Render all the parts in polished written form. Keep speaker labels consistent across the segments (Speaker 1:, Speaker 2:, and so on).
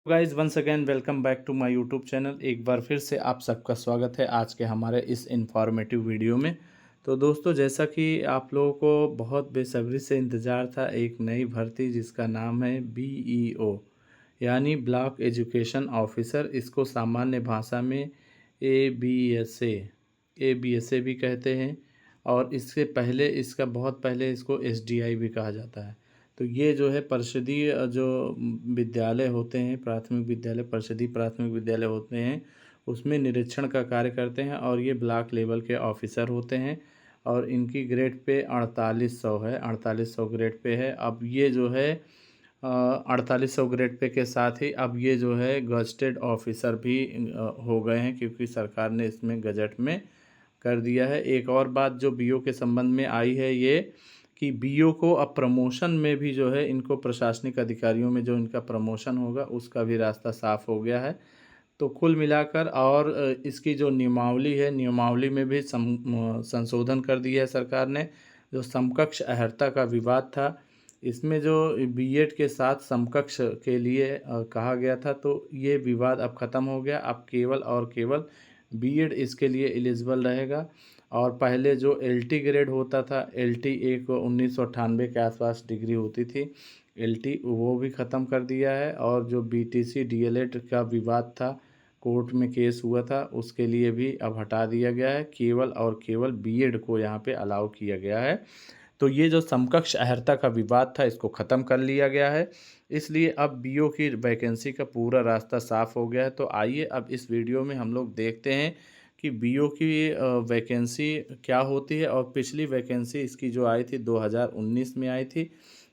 Speaker 1: Guys once again welcome back to my YouTube channel. एक बार फिर से आप सबका स्वागत है आज के हमारे इस इंफॉर्मेटिव वीडियो में। तो दोस्तों, जैसा कि आप लोगों को बहुत बेसब्री से इंतज़ार था एक नई भर्ती जिसका नाम है BEO यानी ब्लॉक एजुकेशन ऑफिसर। इसको सामान्य भाषा में ABSA भी कहते हैं और इससे पहले इसका बहुत पहले इसको SDI भी कहा जाता है। तो ये जो है परिषदीय जो विद्यालय होते हैं, प्राथमिक विद्यालय, परिषदीय प्राथमिक विद्यालय होते हैं, उसमें निरीक्षण का कार्य करते हैं और ये ब्लॉक लेवल के ऑफिसर होते हैं। और इनकी ग्रेड पे 4800 है, 4800 ग्रेड पे है। अब ये जो है 4800 ग्रेड पे के साथ ही अब ये जो है गजटेड ऑफिसर भी हो गए हैं, क्योंकि सरकार ने इसमें गजट में कर दिया है। एक और बात जो BO के संबंध में आई है ये कि BO को अब प्रमोशन में भी जो है इनको प्रशासनिक अधिकारियों में जो इनका प्रमोशन होगा उसका भी रास्ता साफ हो गया है। तो कुल मिलाकर और इसकी जो नियमावली है, नियमावली में भी संशोधन कर दिया है सरकार ने। जो समकक्ष अहर्ता का विवाद था, इसमें जो B.Ed के साथ समकक्ष के लिए कहा गया था, तो ये विवाद अब ख़त्म हो गया। अब केवल और केवल B.Ed इसके लिए एलिजिबल रहेगा। और पहले जो LT ग्रेड होता था, LT एक 1998 के आसपास डिग्री होती थी, LT वो भी ख़त्म कर दिया है। और जो BTC DLED का विवाद था, कोर्ट में केस हुआ था, उसके लिए भी अब हटा दिया गया है। केवल और केवल B.Ed को यहाँ पे अलाउ किया गया है। तो ये जो समकक्ष अहर्ता का विवाद था इसको ख़त्म कर लिया गया है, इसलिए अब BO की वैकेंसी का पूरा रास्ता साफ़ हो गया है। तो आइए अब इस वीडियो में हम लोग देखते हैं कि BO की वैकेंसी क्या होती है। और पिछली वैकेंसी इसकी जो आई थी 2019 में आई थी।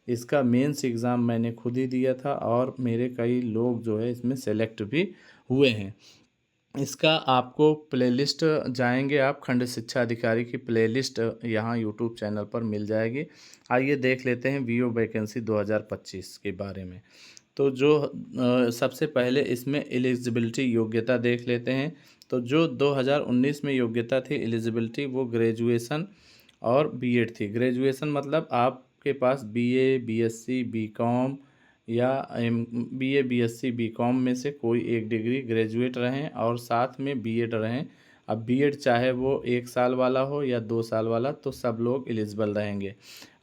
Speaker 1: इसका मेंस एग्ज़ाम मैंने खुद ही दिया था और मेरे कई लोग जो है इसमें सेलेक्ट भी हुए हैं। इसका आपको प्लेलिस्ट जाएंगे आप, खंड शिक्षा अधिकारी की प्लेलिस्ट यहाँ यूट्यूब चैनल पर मिल जाएगी। आइए देख लेते हैं BO वैकेंसी 2025 के बारे में। तो जो सबसे पहले इसमें एलिजिबिलिटी योग्यता देख लेते हैं। तो जो 2019 में योग्यता थी एलिजिबिलिटी, वो ग्रेजुएशन और B.Ed थी। ग्रेजुएशन मतलब आपके पास BA BSc BCom या BA BSc BCom में से कोई एक डिग्री ग्रेजुएट रहें और साथ में B.Ed रहें। अब B.Ed चाहे वो 1 साल वाला हो या 2 साल वाला, तो सब लोग एलिजिबल रहेंगे।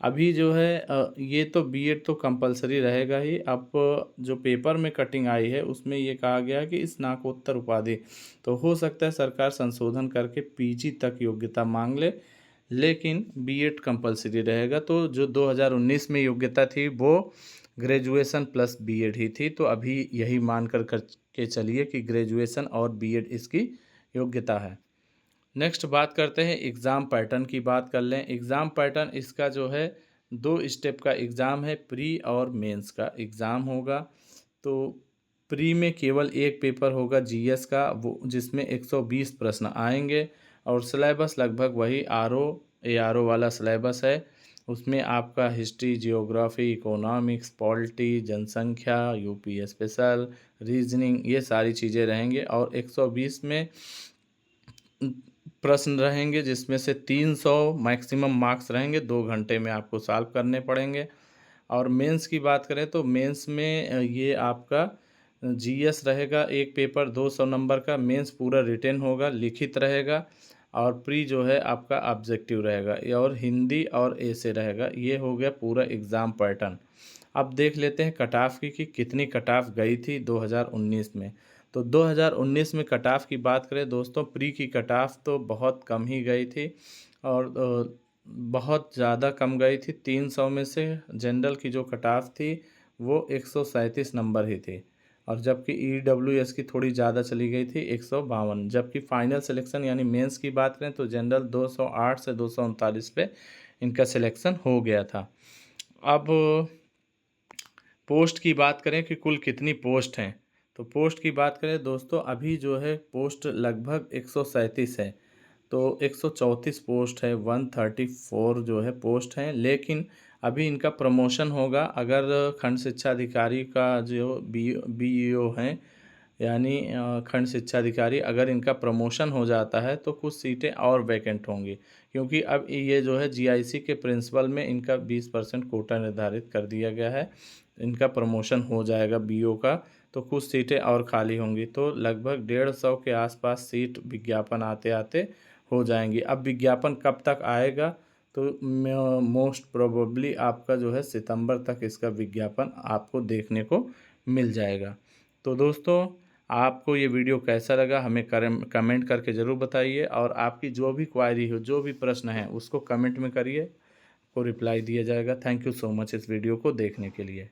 Speaker 1: अभी जो है ये तो B.Ed तो कंपलसरी रहेगा ही। अब जो पेपर में कटिंग आई है उसमें ये कहा गया है कि स्नातकोत्तर उपाधि, तो हो सकता है सरकार संशोधन करके PG तक योग्यता मांग ले, लेकिन B.Ed कंपलसरी रहेगा। तो जो 2019 में योग्यता थी वो ग्रेजुएशन प्लस B.Ed ही थी। तो अभी यही मान कर के चलिए कि ग्रेजुएशन और B.Ed इसकी योग्यता है। नेक्स्ट बात करते हैं एग्ज़ाम पैटर्न की, बात कर लें। एग्ज़ाम पैटर्न इसका जो है 2 स्टेप का एग्ज़ाम है, प्री और मेंस का एग्ज़ाम होगा। तो प्री में केवल एक पेपर होगा GS का, वो जिसमें 120 प्रश्न आएंगे और सिलेबस लगभग वही ARO वाला सिलेबस है। उसमें आपका हिस्ट्री, जियोग्राफी, इकोनॉमिक्स, पॉलिटी, जनसंख्या, UP स्पेशल, रीजनिंग, ये सारी चीज़ें रहेंगे। और 120 में प्रश्न रहेंगे जिसमें से 300 मैक्सिमम मार्क्स रहेंगे, 2 घंटे में आपको सॉल्व करने पड़ेंगे। और मेंस की बात करें तो मेंस में ये आपका GS रहेगा एक पेपर 200 नंबर का, मेंस पूरा रिटेन होगा, लिखित रहेगा। और प्री जो है आपका ऑब्जेक्टिव रहेगा, ये और हिंदी और ऐसे रहेगा। ये हो गया पूरा एग्ज़ाम पैटर्न। अब देख लेते हैं कट ऑफ की कि कितनी कट ऑफ गई थी 2019 में। तो 2019 में कट ऑफ की बात करें दोस्तों, प्री की कट ऑफ तो बहुत कम ही गई थी और बहुत ज़्यादा कम गई थी। 300 में से जनरल की जो कट ऑफ थी वो 137 नंबर ही थी। और जबकि EWS की थोड़ी ज़्यादा चली गई थी, 152। जबकि फाइनल सिलेक्शन यानी मेंस की बात करें तो जनरल 208 से 239 पे इनका सिलेक्शन हो गया था। अब पोस्ट की बात करें कि कुल कितनी पोस्ट हैं, तो पोस्ट की बात करें दोस्तों, अभी जो है पोस्ट लगभग 137 है। तो 134 पोस्ट है, 134 जो है पोस्ट हैं। लेकिन अभी इनका प्रमोशन होगा। अगर खंड शिक्षा अधिकारी का जो BEO हैं यानी खंड शिक्षा अधिकारी, अगर इनका प्रमोशन हो जाता है तो कुछ सीटें और वैकेंट होंगी, क्योंकि अब ये जो है GIC के प्रिंसिपल में इनका 20% कोटा निर्धारित कर दिया गया है। इनका प्रमोशन हो जाएगा BO का, तो कुछ सीटें और खाली होंगी, तो लगभग 150 के आसपास सीट विज्ञापन आते आते हो जाएंगी। अब विज्ञापन कब तक आएगा, तो मोस्ट प्रोबेबली आपका जो है सितंबर तक इसका विज्ञापन आपको देखने को मिल जाएगा। तो दोस्तों, आपको ये वीडियो कैसा लगा हमें कमेंट करके ज़रूर बताइए, और आपकी जो भी क्वायरी हो, जो भी प्रश्न है, उसको कमेंट में करिए, को रिप्लाई दिया जाएगा। थैंक यू सो मच इस वीडियो को देखने के लिए।